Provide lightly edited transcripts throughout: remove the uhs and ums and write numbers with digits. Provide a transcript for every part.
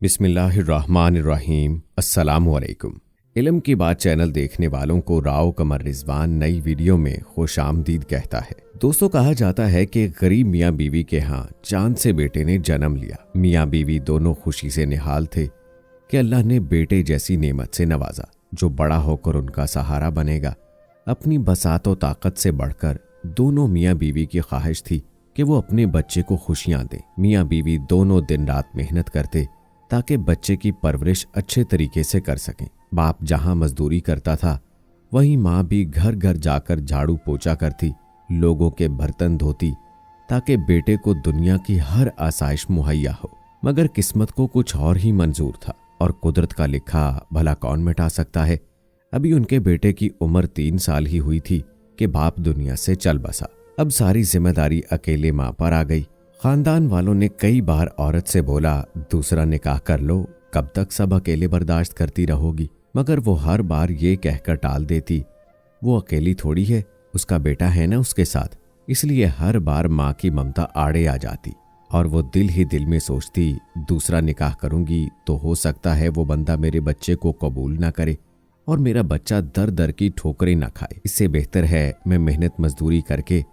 बिस्मिल्लाहिर्रहमानिर्रहीम। अस्सलामुअलैकुम। इल्म की बात चैनल देखने वालों को राव कमर रिजवान नई वीडियो में खुशामदीद कहता है। दोस्तों, कहा जाता है कि गरीब मियाँ बीवी के यहाँ चांद से बेटे ने जन्म लिया। मियाँ बीवी दोनों खुशी से निहाल थे कि अल्लाह ने बेटे जैसी नेमत से नवाजा जो बड़ा होकर उनका सहारा बनेगा। अपनी बसातो ताकत से बढ़कर दोनों मियाँ बीवी की ख्वाहिश थी कि वो अपने बच्चे को खुशियां दें। मियाँ बीवी दोनों दिन रात मेहनत करते ताकि बच्चे की परवरिश अच्छे तरीके से कर सकें। बाप जहां मजदूरी करता था वहीं माँ भी घर घर जाकर झाड़ू पोछा करती, लोगों के बर्तन धोती ताकि बेटे को दुनिया की हर आसाइश मुहैया हो। मगर किस्मत को कुछ और ही मंजूर था और कुदरत का लिखा भला कौन मिटा सकता है। अभी उनके बेटे की उम्र 3 साल ही हुई थी कि बाप दुनिया से चल बसा। अब सारी जिम्मेदारी अकेले माँ पर आ गई। खानदान वालों ने कई बार औरत से बोला, दूसरा निकाह कर लो, कब तक सब अकेले बर्दाश्त करती रहोगी। मगर वो हर बार ये कहकर टाल देती, वो अकेली थोड़ी है, उसका बेटा है ना उसके साथ। इसलिए हर बार माँ की ममता आड़े आ जाती और वो दिल ही दिल में सोचती, दूसरा निकाह करूंगी तो हो सकता है वो बंदा मेरे बच्चे को कबूल ना करे और मेरा बच्चा दर दर की ठोकरें ना खाए। इससे बेहतर है मैं मेहनत मजदूरी करके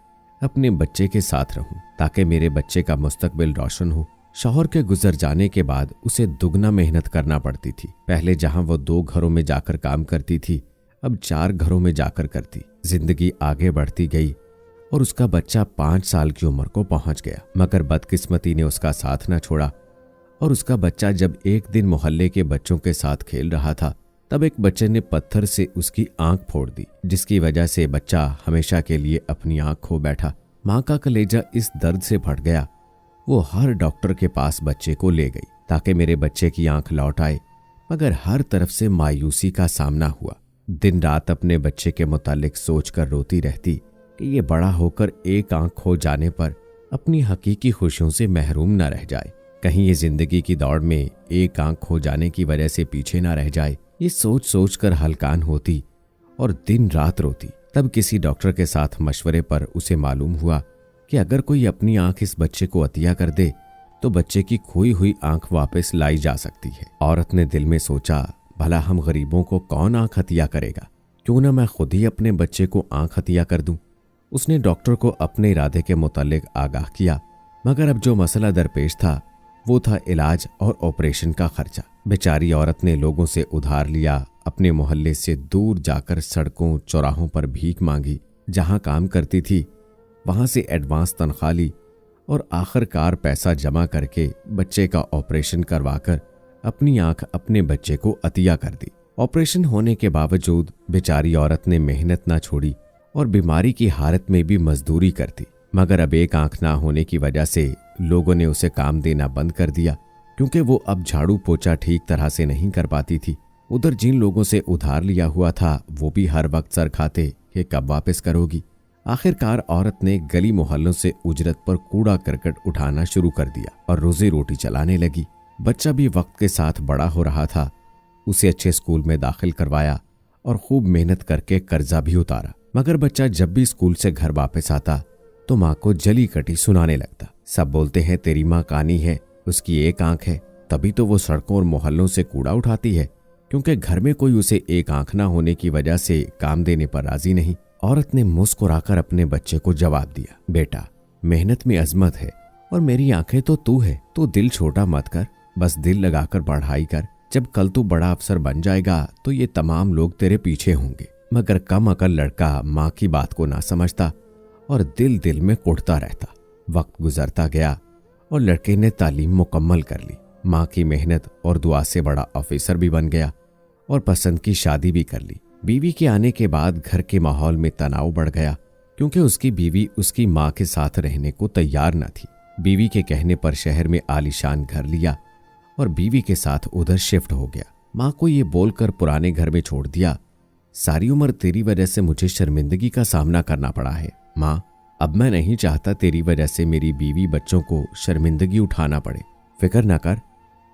अपने बच्चे के साथ रहूं ताकि मेरे बच्चे का मुस्तकबिल रोशन हो। शौहर के गुजर जाने के बाद उसे दुगना मेहनत करना पड़ती थी। पहले जहां वो 2 घरों में जाकर काम करती थी, अब 4 घरों में जाकर करती। जिंदगी आगे बढ़ती गई और उसका बच्चा 5 साल की उम्र को पहुंच गया। मगर बदकिस्मती ने उसका साथ न छोड़ा और उसका बच्चा जब एक दिन मोहल्ले के बच्चों के साथ खेल रहा था, तब एक बच्चे ने पत्थर से उसकी आंख फोड़ दी, जिसकी वजह से बच्चा हमेशा के लिए अपनी आंख खो बैठा। माँ का कलेजा इस दर्द से फट गया। वो हर डॉक्टर के पास बच्चे को ले गई ताकि मेरे बच्चे की आंख लौट आए, मगर हर तरफ से मायूसी का सामना हुआ। दिन रात अपने बच्चे के मुतालिक सोचकर रोती रहती कि ये बड़ा होकर एक आंख खो जाने पर अपनी हकीकी खुशियों से महरूम न रह जाए, कहीं ये जिंदगी की दौड़ में एक आंख खो जाने की वजह से पीछे न रह जाए। ये सोच सोच कर हलकान होती और दिन रात रोती। तब किसी डॉक्टर के साथ मशवरे पर उसे मालूम हुआ कि अगर कोई अपनी आंख इस बच्चे को अतिया कर दे तो बच्चे की खोई हुई आंख वापस लाई जा सकती है। औरत ने दिल में सोचा, भला हम गरीबों को कौन आंख हतिया करेगा, क्यों ना मैं खुद ही अपने बच्चे को आंख हतिया कर दूं। उसने डॉक्टर को अपने इरादे के मुतालिक आगाह किया, मगर अब जो मसला दरपेश था वो था इलाज और ऑपरेशन का खर्चा। बेचारी औरत ने लोगों से उधार लिया, अपने मोहल्ले से दूर जाकर सड़कों चौराहों पर भीख मांगी। जहां काम करती थी वहां से एडवांस तनख्वाह ली और आखिरकार पैसा जमा करके बच्चे का ऑपरेशन करवाकर अपनी आंख अपने बच्चे को अतिया कर दी। ऑपरेशन होने के बावजूद बेचारी औरत ने मेहनत ना छोड़ी और बीमारी की हालत में भी मजदूरी करती। मगर अब एक आंख ना होने की वजह से लोगों ने उसे काम देना बंद कर दिया, क्योंकि वो अब झाड़ू पोछा ठीक तरह से नहीं कर पाती थी। उधर जिन लोगों से उधार लिया हुआ था वो भी हर वक्त सर खाते कि कब वापस करोगी। आखिरकार औरत ने गली मोहल्लों से उजरत पर कूड़ा करकट उठाना शुरू कर दिया और रोजी रोटी चलाने लगी। बच्चा भी वक्त के साथ बड़ा हो रहा था। उसे अच्छे स्कूल में दाखिल करवाया और खूब मेहनत करके कर्जा भी उतारा। मगर बच्चा जब भी स्कूल से घर वापस आता तो माँ को जली कटी सुनाने लगता। सब बोलते हैं तेरी माँ कानी है, उसकी एक आंख है, तभी तो वो सड़कों और मोहल्लों से कूड़ा उठाती है, क्योंकि घर में कोई उसे एक आंख ना होने की वजह से काम देने पर राजी नहीं। औरत ने मुस्कुराकर अपने बच्चे को जवाब दिया, बेटा मेहनत में अजमत है और मेरी आंखें तो तू है, तो दिल छोटा मत कर, बस दिल लगाकर पढ़ाई कर। जब कल तू बड़ा अफसर बन जाएगा तो ये तमाम लोग तेरे पीछे होंगे। मगर कम अकल लड़का माँ की बात को ना समझता और दिल दिल में कुढ़ता रहता। वक्त गुजरता गया और लड़के ने तालीम मुकम्मल कर ली। माँ की मेहनत और दुआ से बड़ा ऑफिसर भी बन गया और पसंद की शादी भी कर ली। बीवी के आने के बाद घर के माहौल में तनाव बढ़ गया, क्योंकि उसकी बीवी उसकी माँ के साथ रहने को तैयार न थी। बीवी के कहने पर शहर में आलीशान घर लिया और बीवी के साथ उधर शिफ्ट हो गया। माँ को ये बोलकर पुराने घर में छोड़ दिया, सारी उम्र तेरी वजह से मुझे शर्मिंदगी का सामना करना पड़ा है। माँ, अब मैं नहीं चाहता तेरी वजह से मेरी बीवी बच्चों को शर्मिंदगी उठाना पड़े। फिक्र ना कर,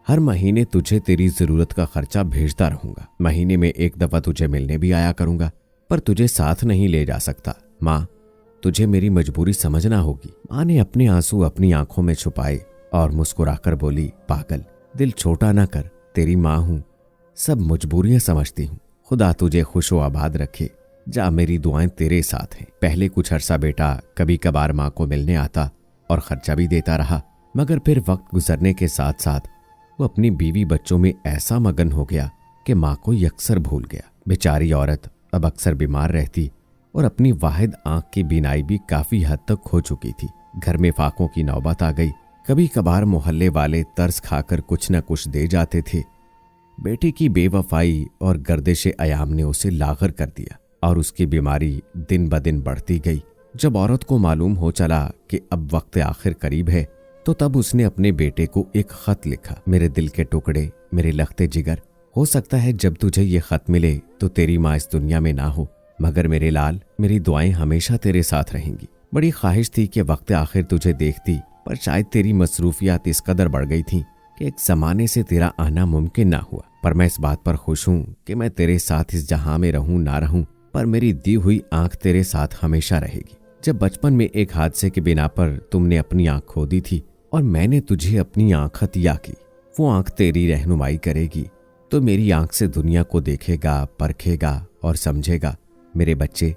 हर महीने तुझे तेरी जरूरत का खर्चा भेजता रहूंगा। महीने में एक दफा तुझे मिलने भी आया करूंगा, पर तुझे साथ नहीं ले जा सकता। माँ, तुझे मेरी मजबूरी समझना होगी। माँ ने अपने आंसू अपनी आंखों में छुपाए और मुस्कुराकर बोली, पागल, दिल छोटा ना कर, तेरी माँ हूँ, सब मजबूरियां समझती हूँ। खुदा तुझे खुश व आबाद रखे, जा मेरी दुआएं तेरे साथ हैं। पहले कुछ अरसा बेटा कभी कभार माँ को मिलने आता और खर्चा भी देता रहा, मगर फिर वक्त गुजरने के साथ साथ वो अपनी बीवी बच्चों में ऐसा मगन हो गया कि माँ को यकसर भूल गया। बेचारी औरत अब अक्सर बीमार रहती और अपनी वाहिद आंख की बीनाई भी काफी हद तक खो चुकी थी। घर में फाकों की नौबत आ गई। कभी कभार मोहल्ले वाले तरस खाकर कुछ न कुछ दे जाते थे। बेटी की बेवफाई और गर्दिशे अयाम ने उसे लागर कर दिया और उसकी बीमारी दिन ब दिन बढ़ती गई। जब औरत को मालूम हो चला कि अब वक्त आखिर करीब है, तो तब उसने अपने बेटे को एक खत लिखा। मेरे दिल के टुकड़े, मेरे लखते जिगर, हो सकता है जब तुझे ये खत मिले तो तेरी माँ इस दुनिया में ना हो, मगर मेरे लाल, मेरी दुआएं हमेशा तेरे साथ रहेंगी। बड़ी ख्वाहिश थी कि वक्त आखिर तुझे देखती, पर शायद तेरी मसरूफियात इस कदर बढ़ गई थी कि एक जमाने से तेरा आना मुमकिन ना हुआ। पर मैं इस बात पर खुश हूँ कि मैं तेरे साथ इस जहां में रहूं ना रहूं, पर मेरी दी हुई आंख तेरे साथ हमेशा रहेगी। जब बचपन में एक हादसे के बिना पर तुमने अपनी आंख खो दी थी और मैंने तुझे अपनी आंख अतिया की, वो आंख तेरी रहनुमाई करेगी तो मेरी आंख से दुनिया को देखेगा, परखेगा और समझेगा। मेरे बच्चे,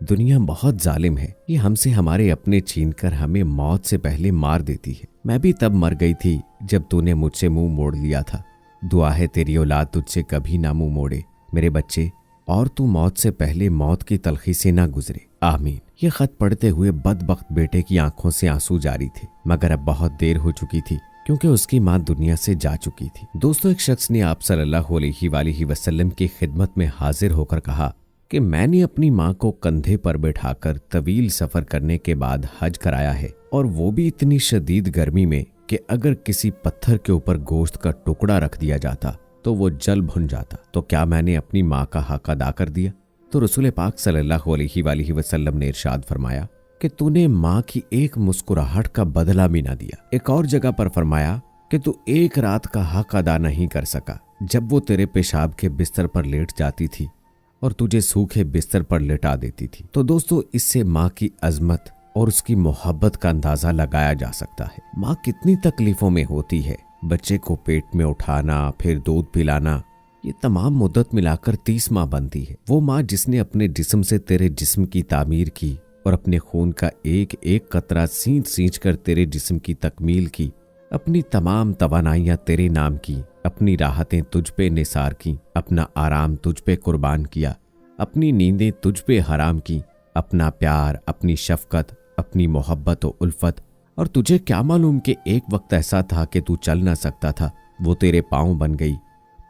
दुनिया बहुत जालिम है। ये हमसे हमारे अपने छीनकर हमें मौत से पहले मार देती है। मैं भी तब मर गई थी जब तूने मुझसे मुंह मोड़ लिया था। दुआ है तेरी औलाद तुझसे कभी ना मुंह मोड़े मेरे बच्चे, और तू मौत से पहले मौत की तलखी से ना गुजरे, आमीन। ये खत पढ़ते हुए बदबख्त बेटे की आंखों से आंसू जारी थे, मगर अब बहुत देर हो चुकी थी क्योंकि उसकी माँ दुनिया से जा चुकी थी। दोस्तों, एक शख्स ने आप सल्लल्लाहु अलैहि वसल्लम की खिदमत में हाजिर होकर कहा कि मैंने अपनी माँ को कंधे पर बैठाकर तवील सफर करने के बाद हज कराया है, और वो भी इतनी शदीद गर्मी में कि अगर किसी पत्थर के ऊपर गोश्त का टुकड़ा रख दिया जाता तो वो जल भुन जाता। तो क्या मैंने अपनी माँ का हक अदा कर दिया? तो रसूल पाक सल्लल्लाहु अलैहि वसल्लम ने इरशाद फरमाया कि तूने माँ की एक मुस्कुराहट का बदला भी ना दिया। एक और जगह पर फरमाया कि तू एक रात का हक अदा नहीं कर सका जब वो तेरे पेशाब के बिस्तर पर लेट जाती थी और तुझे सूखे बिस्तर पर लेटा देती थी। तो दोस्तों, इससे माँ की अजमत और उसकी मोहब्बत का अंदाजा लगाया जा सकता है। माँ कितनी तकलीफों में होती है। बच्चे को पेट में उठाना, फिर दूध पिलाना, ये तमाम मुद्दत मिलाकर 30 माह बनती है। वो माँ जिसने अपने जिस्म से तेरे जिस्म की तामीर की और अपने खून का एक एक कतरा सींच सींच कर तेरे जिस्म की तकमील की, अपनी तमाम तवानाइयां तेरे नाम की, अपनी राहतें तुझ पे निसार की, अपना आराम तुझ पे कुर्बान किया, अपनी नींदें तुझ पे हराम की, अपना प्यार, अपनी शफकत, अपनी मोहब्बत और उल्फत। और तुझे क्या मालूम कि एक वक्त ऐसा था कि तू चल ना सकता था, वो तेरे पाँव बन गई।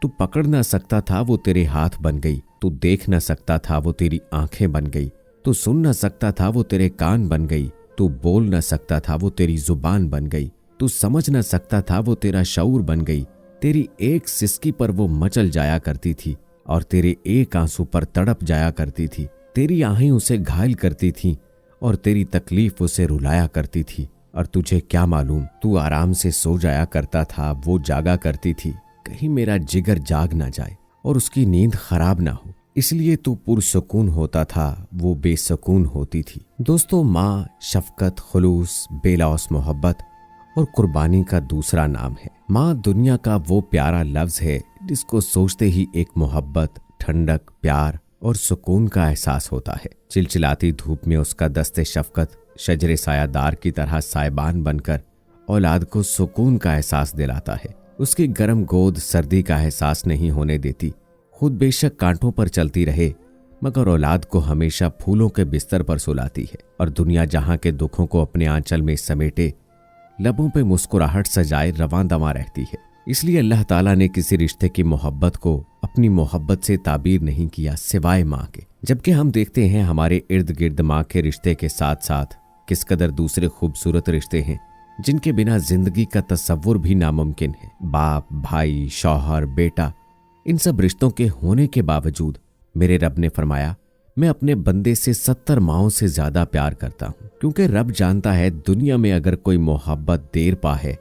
तू पकड़ ना सकता था, वो तेरे हाथ बन गई। तू देख ना सकता था, वो तेरी आंखें बन गई। तू सुन ना सकता था, वो तेरे कान बन गई। तू बोल ना सकता था, वो तेरी जुबान बन गई। तू समझ ना सकता था, वो तेरा शऊर बन गई। तेरी एक सिसकी पर वो मचल जाया करती थी और तेरे एक आंसू पर तड़प जाया करती थी। तेरी आहें उसे घायल करती थीं और तेरी तकलीफ उसे रुलाया करती थी। और तुझे क्या मालूम, तू आराम से सो जाया करता था, वो जागा करती थी। कहीं मेरा जिगर जाग ना जाए और उसकी नींद खराब ना हो, इसलिए तू पुरसुकून होता था, वो बेसुकून होती थी। दोस्तों, माँ शफकत, खुलूस, बेलौस मोहब्बत और कुर्बानी का दूसरा नाम है। माँ दुनिया का वो प्यारा लफ्ज है जिसको सोचते ही एक मोहब्बत, ठंडक, प्यार और सुकून का एहसास होता है। चिलचिलाती धूप में उसका दस्ते शफकत शजरे सायादार की तरह सायबान बनकर औलाद को सुकून का एहसास दिलाता है। उसकी गर्म गोद सर्दी का एहसास नहीं होने देती। खुद बेशक कांटों पर चलती रहे, मगर औलाद को हमेशा फूलों के बिस्तर पर सुलाती है और दुनिया जहां के दुखों को अपने आंचल में समेटे लबों पे मुस्कुराहट सजाए रवां दवां रहती है। इसलिए अल्लाह ताला ने किसी रिश्ते की मोहब्बत को अपनी मोहब्बत से ताबीर नहीं किया सिवाय माँ के। जबकि हम देखते हैं हमारे इर्द गिर्द माँ के रिश्ते के साथ साथ किस कदर दूसरे खूबसूरत रिश्ते हैं जिनके बिना जिंदगी का तसव्वुर भी नामुमकिन है। बाप, भाई, शौहर, बेटा, इन सब रिश्तों के होने के बावजूद मेरे रब ने फरमाया, मैं अपने बंदे से 70 माओं से ज्यादा प्यार करता हूँ, क्योंकि रब जानता है दुनिया में अगर कोई मोहब्बत देर पा है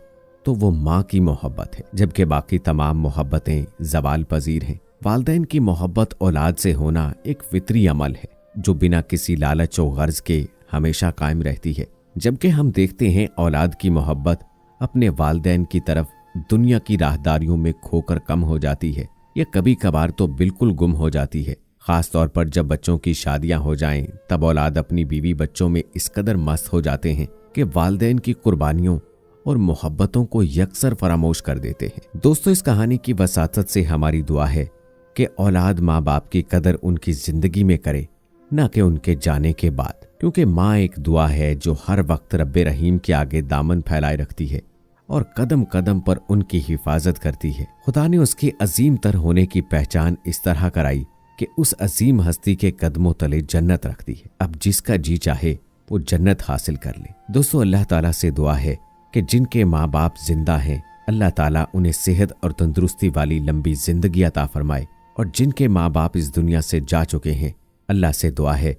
तो वो माँ की मोहब्बत है, जबकि बाकी तमाम मोहब्बतें जवाल पजीर हैं। वालिदैन की मोहब्बत औलाद से होना एक फितरी अमल है जो बिना किसी लालच और गर्ज के हमेशा कायम रहती है, जबकि हम देखते हैं औलाद की मोहब्बत अपने वालिदैन की तरफ दुनिया की राहदारियों में खोकर कम हो जाती है या कभी कभार तो बिल्कुल गुम हो जाती है। खास तौर पर जब बच्चों की शादियां हो जाएं, तब औलाद अपनी बीवी बच्चों में इस कदर मस्त हो जाते हैं कि वालिदैन की कुर्बानियों और मोहब्बतों को यकसर फरामोश कर देते हैं। दोस्तों, इस कहानी की वसातत से हमारी दुआ है कि औलाद माँ बाप की कदर उनकी जिंदगी में करे, न कि उनके जाने के बाद, क्योंकि माँ एक दुआ है जो हर वक्त रब्बे रहीम के आगे दामन फैलाए रखती है और कदम कदम पर उनकी हिफाजत करती है। खुदा ने उसके अजीम तर होने की पहचान इस तरह कराई कि उस अजीम हस्ती के कदमों तले जन्नत रख दी है। अब जिसका जी चाहे वो जन्नत हासिल कर ले। दोस्तों, अल्लाह ताला से दुआ है कि जिनके माँ बाप जिंदा हैं, अल्लाह ताला उन्हें सेहत और तंदुरुस्ती वाली लंबी जिंदगी अता फरमाए, और जिनके माँ बाप इस दुनिया से जा चुके हैं, अल्लाह से दुआ है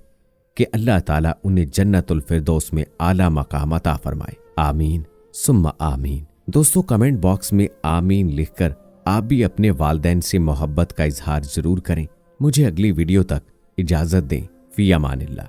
कि अल्लाह ताला उन्हें जन्नतुल फिरदौस में आला मकाम अता फरमाए। आमीन सुम्मा आमीन। दोस्तों, कमेंट बॉक्स में आमीन लिखकर आप भी अपने वालिदैन से मोहब्बत का इजहार जरूर करें। मुझे अगली वीडियो तक इजाजत दें। फी अमानिल्लाह।